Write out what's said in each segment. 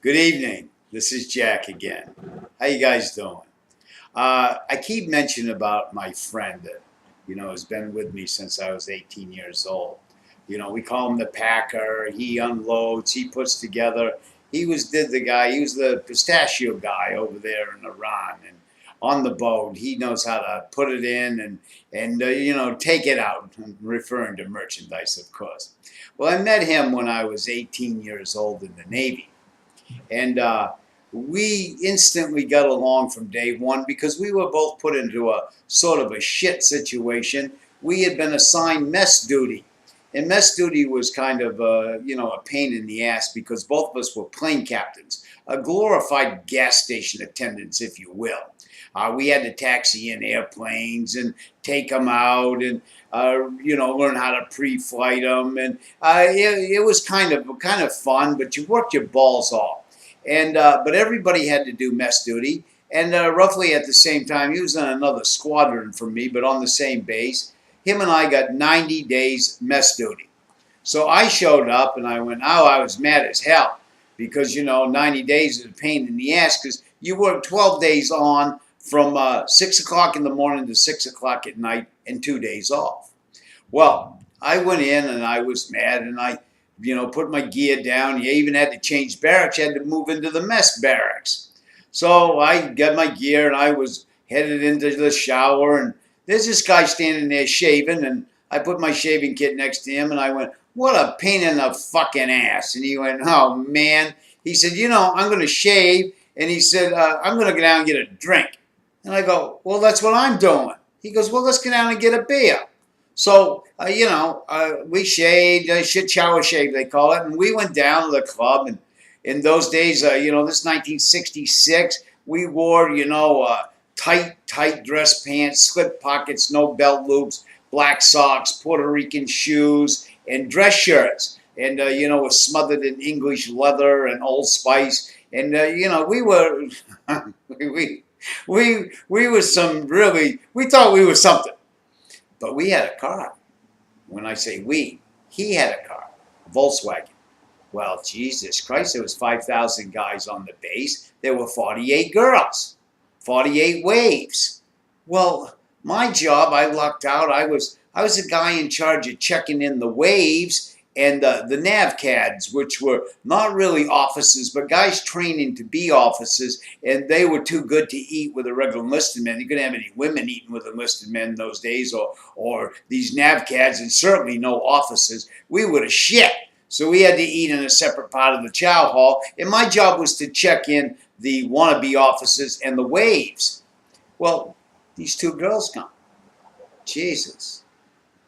Good evening. This is Jack again. How you guys doing? I keep mentioning about my friend that has been with me since I was 18 years old. We call him the Packer. He unloads. He puts together. He was the pistachio guy over there in Iran and on the boat. He knows how to put it in and take it out. I'm referring to merchandise, of course. Well, I met him when I was 18 years old in the Navy. And we instantly got along from day one because we were both put into a sort of a shit situation. We had been assigned mess duty. And mess duty was kind of, a pain in the ass because both of us were plane captains, a glorified gas station attendants, if you will. We had to taxi in airplanes and take them out and, learn how to pre-flight them. And it was kind of fun, but you worked your balls off. And but everybody had to do mess duty. And roughly at the same time, he was on another squadron from me, but on the same base. Him and I got 90 days mess duty. So I showed up and I went, I was mad as hell because, 90 days is a pain in the ass because you work 12 days on from 6 o'clock in the morning to 6 o'clock at night and 2 days off. Well, I went in and I was mad and I put my gear down. You even had to change barracks. You had to move into the mess barracks. So I got my gear and I was headed into the shower and there's this guy standing there shaving and I put my shaving kit next to him and I went, what a pain in the fucking ass. And he went, oh man. He said, I'm going to shave. And he said, I'm going to go down and get a drink. And I go, well, that's what I'm doing. He goes, well, let's go down and get a beer. So, we shaved, shit shower shave, they call it. And we went down to the club. And in those days, this is 1966, we wore, tight dress pants, slip pockets, no belt loops, black socks, Puerto Rican shoes, and dress shirts. And, was smothered in English leather and Old Spice. And, we were, we were we thought we were something. But we had a car. When I say we, he had a car, Volkswagen. Well, Jesus Christ, there was 5,000 guys on the base. There were 48 girls, 48 waves. Well, my job, I lucked out. I was the guy in charge of checking in the waves and the NAVCADs, which were not really officers, but guys training to be officers, and they were too good to eat with a regular enlisted men. You couldn't have any women eating with enlisted men in those days, or these NAVCADs, and certainly no officers. We were the shit. So we had to eat in a separate part of the chow hall, and my job was to check in the wannabe officers and the waves. Well, these two girls come. Jesus.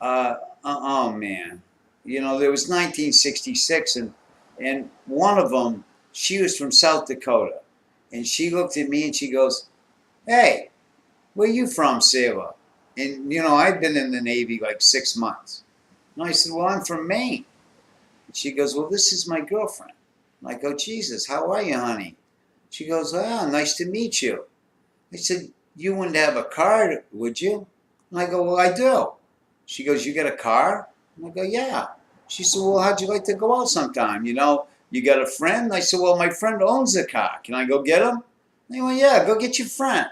Oh, man. There was 1966, and one of them, she was from South Dakota. And she looked at me and she goes, hey, where you from, sailor? And, I'd been in the Navy like 6 months. And I said, well, I'm from Maine. And she goes, well, this is my girlfriend. And I go, Jesus, how are you, honey? She goes, nice to meet you. I said, you wouldn't have a car, would you? And I go, well, I do. She goes, you got a car? And I go, yeah. She said, well, how'd you like to go out sometime? You got a friend? I said, well, my friend owns a car. Can I go get him? And they went, yeah, go get your friend.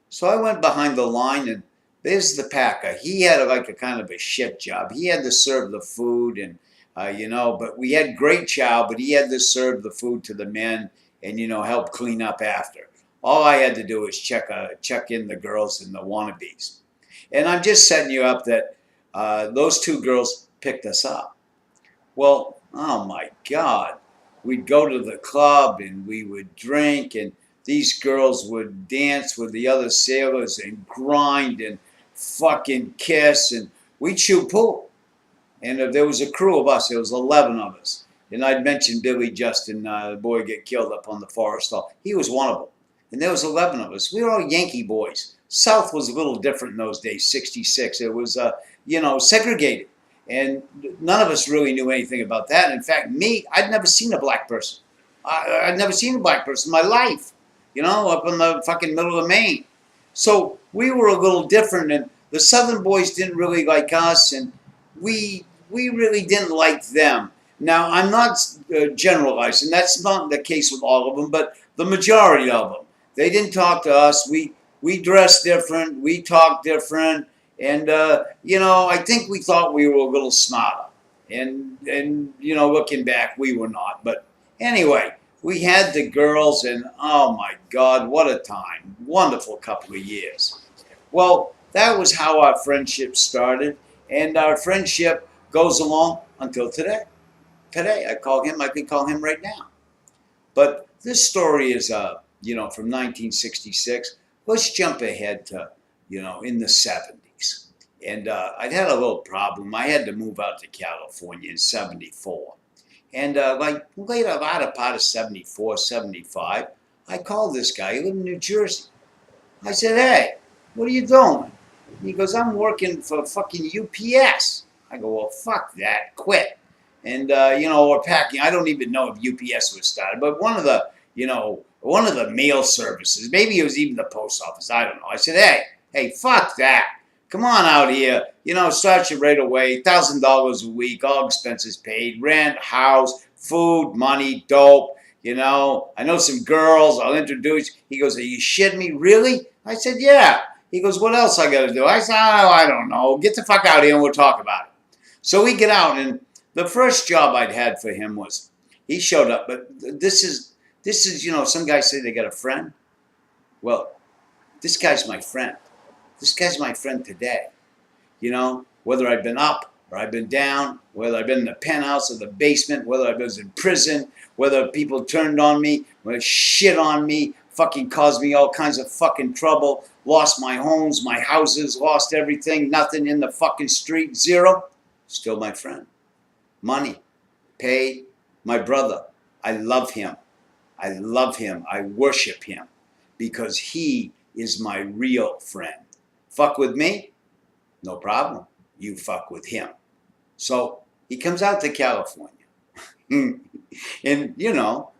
So I went behind the line, and there's the Packer. He had like a kind of a shit job. He had to serve the food, and, but we had great chow, but he had to serve the food to the men and, help clean up after. All I had to do was check in the girls and the wannabes. And I'm just setting you up that those two girls picked us up. Well, oh my God, we'd go to the club and we would drink and these girls would dance with the other sailors and grind and fucking kiss and we'd shoot pool. And there was a crew of us, there was 11 of us. And I'd mentioned Billy Justin, the boy get killed up on the Forest Hall. He was one of them. And there was 11 of us. We were all Yankee boys. South was a little different in those days, 66. It was, segregated. And none of us really knew anything about that. In fact, I'd never seen a black person. I'd never seen a black person in my life, up in the fucking middle of Maine. So we were a little different, and the Southern boys didn't really like us, and we really didn't like them. Now, I'm not generalizing. That's not the case with all of them, but the majority of them. They didn't talk to us. We dressed different. We talked different. And, I think we thought we were a little smarter. And looking back, we were not. But anyway, we had the girls, and oh my God, what a time. Wonderful couple of years. Well, that was how our friendship started. And our friendship goes along until today. Today, I can call him right now. But this story is, from 1966. Let's jump ahead to, in the 70s. And I'd had a little problem. I had to move out to California in 74. And later part of 74, 75, I called this guy. He lived in New Jersey. I said, hey, what are you doing? He goes, I'm working for fucking UPS. I go, well, fuck that. Quit. And, we're packing. I don't even know if UPS was started, but one of the mail services, maybe it was even the post office. I don't know. I said, hey, fuck that. Come on out here. Start you right away. $1,000 a week, all expenses paid, rent, house, food, money, dope. I know some girls. I'll introduce. He goes, are you shitting me? Really? I said, yeah. He goes, what else I got to do? I said, oh, I don't know. Get the fuck out of here and we'll talk about it. So we get out, and the first job I'd had for him was, he showed up, but this is, some guys say they got a friend. Well, this guy's my friend. This guy's my friend today. Whether I've been up or I've been down, whether I've been in the penthouse or the basement, whether I was in prison, whether people turned on me, whether shit on me, fucking caused me all kinds of fucking trouble, lost my homes, my houses, lost everything, nothing in the fucking street, zero, still my friend. Money, paid, my brother. I love him. I love him. I worship him because he is my real friend. Fuck with me? No problem. You fuck with him. So he comes out to California. And,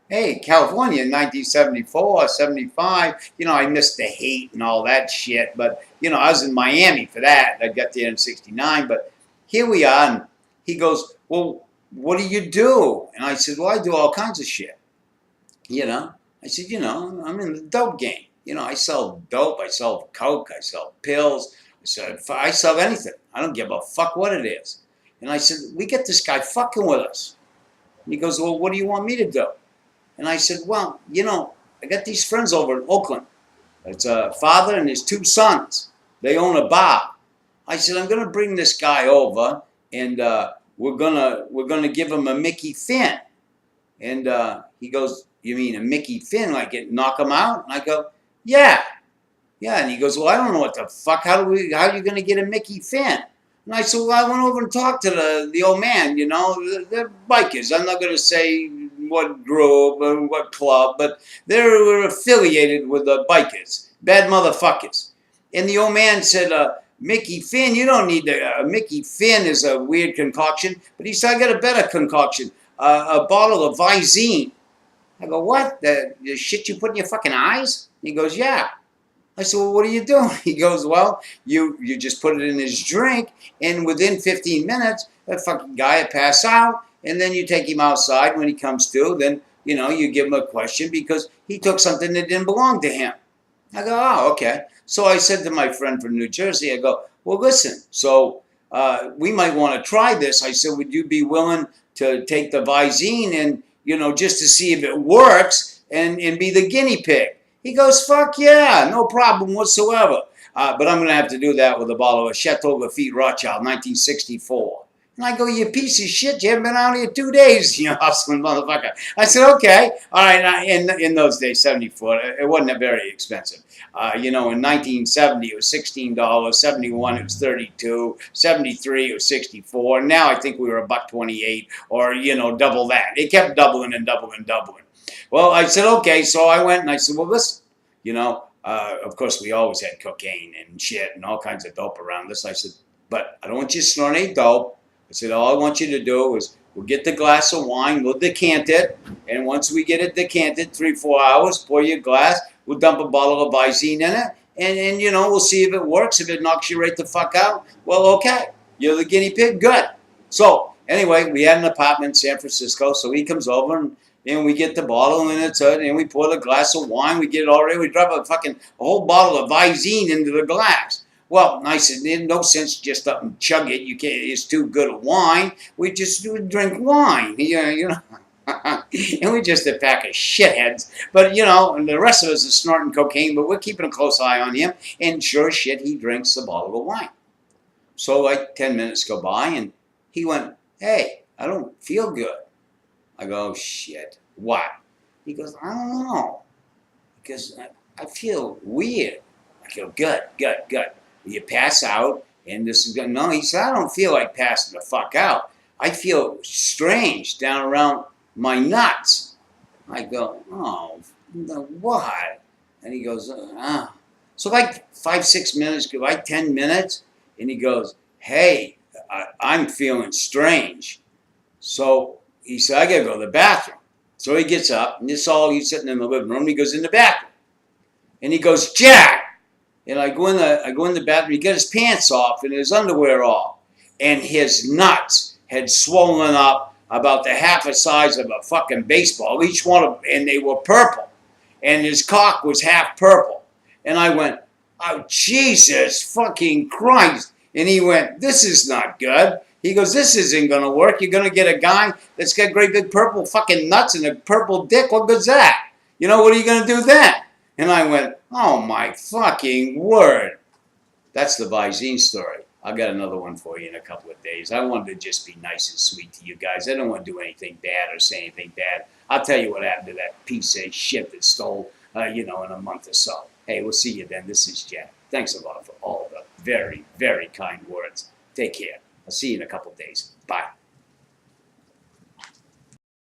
hey, California in 1974, 75, I missed the hate and all that shit. But, I was in Miami for that. I got there in 69. But here we are. And he goes, well, what do you do? And I said, well, I do all kinds of shit. I said, I'm in the dope game. I sell dope. I sell coke. I sell pills. I sell anything. I don't give a fuck what it is. And I said, we get this guy fucking with us. And he goes, well, what do you want me to do? And I said, well, I got these friends over in Oakland. It's a father and his two sons. They own a bar. I said, I'm going to bring this guy over, and we're gonna give him a Mickey Finn. And he goes, you mean a Mickey Finn, like it knock him out? And I go, yeah. And he goes, well, I don't know what the fuck. How are you gonna get a Mickey Finn? And I said, well, I went over and talked to the old man. They're bikers. I'm not gonna say what group or what club, but they were affiliated with the bikers, bad motherfuckers. And the old man said, Mickey Finn, you don't need Mickey Finn is a weird concoction, but he said, I got a better concoction, a bottle of Visine. I go, what? The shit you put in your fucking eyes? He goes, yeah. I said, well, what are you doing? He goes, well, you just put it in his drink, and within 15 minutes, that fucking guy will pass out, and then you take him outside. When he comes to, then, you give him a question because he took something that didn't belong to him. I go, oh, okay. So I said to my friend from New Jersey, I go, well, listen, so we might want to try this. I said, would you be willing to take the Visine and, just to see if it works and be the guinea pig? He goes, fuck yeah, no problem whatsoever. But I'm going to have to do that with a bottle of Chateau Lafite Rothschild, 1964. And I go, you piece of shit, you haven't been out here 2 days, hustling motherfucker. I said, okay. All right, in those days, 74, it wasn't very expensive. In 1970, it was $16. 71, it was 32. 73, it was 64. Now I think we were $1.28 or, double that. It kept doubling and doubling and doubling. Well, I said, okay. So I went and I said, well, listen, of course, we always had cocaine and shit and all kinds of dope around us. I said, but I don't want you to snort any dope. I said, all I want you to do is we'll get the glass of wine, we'll decant it, and once we get it decanted, 3-4 hours, pour your glass, we'll dump a bottle of Visine in it, and we'll see if it works. If it knocks you right the fuck out, well, okay. You're the guinea pig, good. So Anyway, we had an apartment in San Francisco, so he comes over and we get the bottle and we pour the glass of wine. We get it all ready. We drop a whole bottle of Visine into the glass. Well, I said, there's no sense just up and chug it. You can't. It's too good a wine. We just drink wine. You know. And we're just a pack of shitheads. But, you know, and the rest of us are snorting cocaine, but we're keeping a close eye on him. And sure as shit, he drinks a bottle of wine. So like 10 minutes go by, and he went, hey, I don't feel good. I go, shit, what? He goes, I don't know. Because I feel weird. I go, good. You pass out, and this is going, no, he said, I don't feel like passing the fuck out. I feel strange down around my nuts. I go, oh, what? And he goes, So like 5-6 minutes, like 10 minutes, and he goes, hey, I'm feeling strange. So he said, I gotta go to the bathroom. So he gets up, and he's sitting in the living room, and he goes in the bathroom. And he goes, Jack! And I go in the bathroom, he got his pants off and his underwear off. And his nuts had swollen up about the half the size of a fucking baseball, each one of them, and they were purple. And his cock was half purple. And I went, oh, Jesus fucking Christ. And he went, this is not good. He goes, this isn't going to work. You're going to get a guy that's got great big purple fucking nuts and a purple dick. What good's that? You know, what are you going to do then? And I went, oh my fucking word. That's the Visine story. I've got another one for you in a couple of days. I wanted to just be nice and sweet to you guys. I don't want to do anything bad or say anything bad. I'll tell you what happened to that piece of shit that stole, in a month or so. Hey, we'll see you then. This is Jack. Thanks a lot for all the very, very kind words. Take care. I'll see you in a couple of days. Bye.